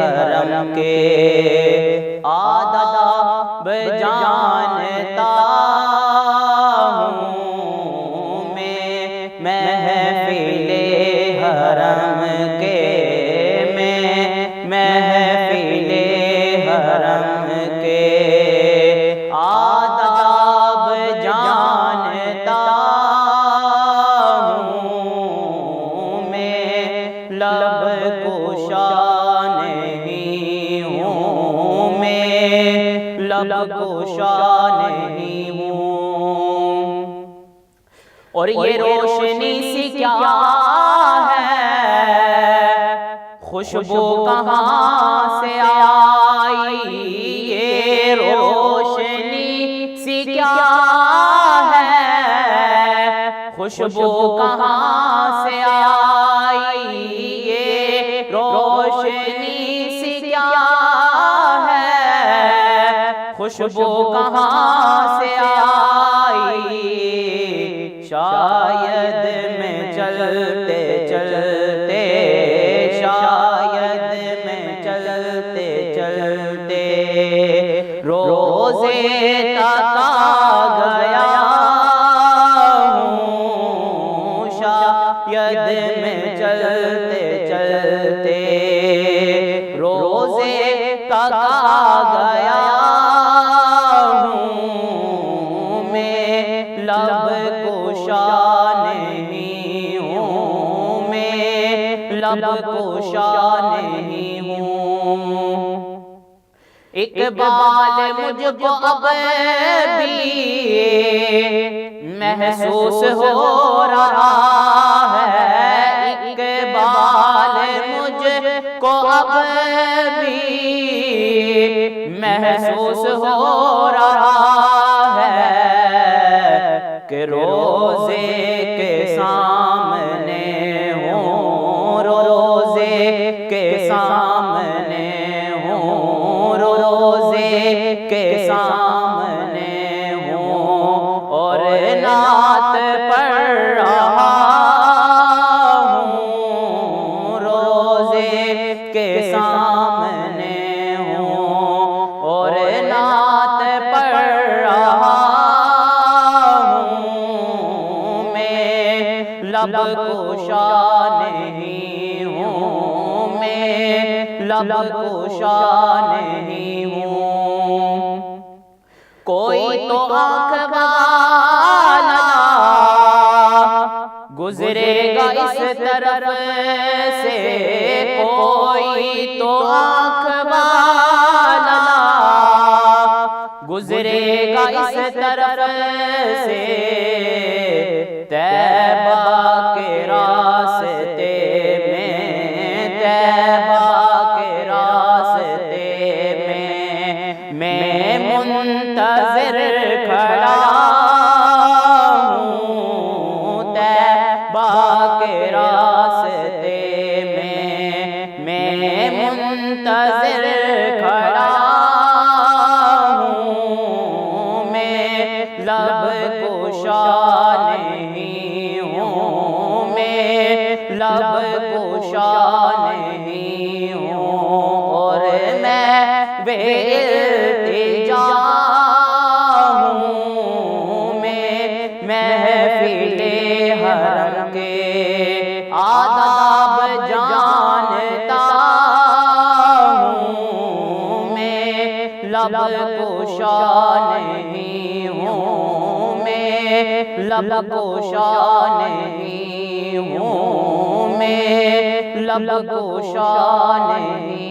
حرم کے آداب جانتا ہوں میں، محفل حرم کے میں، محفل حرم کے آداب جانتا ہوں میں، لب کشا نہیں ہوں میں، لب کشا نہیں ہوں۔ اور یہ روشنی سی کیا ہے، خوشبو کہاں سے آئی، یہ روشنی سی کیا ہے، خوشبو کہاں سے آئی، یہ روشنی سی کیا ہے، خوشبو کہاں سے آئی، شاید میں چلتے چلتے، شاید میں چلتے چلتے روزے تک آ گیا ہوں، شاید میں چلتے چلتے روزے تک آ گیا ہوں میں، لب کشا نہیں ہوں میں، لب کشا نہیں ہوں۔ اقبال مجھ کو اب بھی محسوس ہو رہا ہے، اقبال مجھ کو اب بھی محسوس ہو رہا ہے کہ روزے کے سامنے ہوں، روزے کے سامنے ہوں، روزے کے سامنے ہوں، اور نعت پڑھ رہا ہوں، روزے کے سامنے ہوں، اور نعت پڑھ رہا ہوں میں، لب کشا نہیں ہوں میں، لب کشا نہیں ہوں۔ کوئی تو آنکھ والا گزرے گا اس طرف سے، کوئی تو آنکھ والا گزرے گا اس طرف سے، طیبہ کے راستے میں، طیبہ کے راستے میں منتظر کھڑا ہوں، طیبہ کے راستے میں منتظر کھڑا ہوں میں، لب کشا نہیں ہوں میں، لب کشا نہیں ہوں، اور میں بے التجا ہوں میں، محفل حرم کے آداب جانتا ہوں میں، لب کشا نہیں ہوں میں، لب کشا نہیں ہوں میں، لب کشا نہیں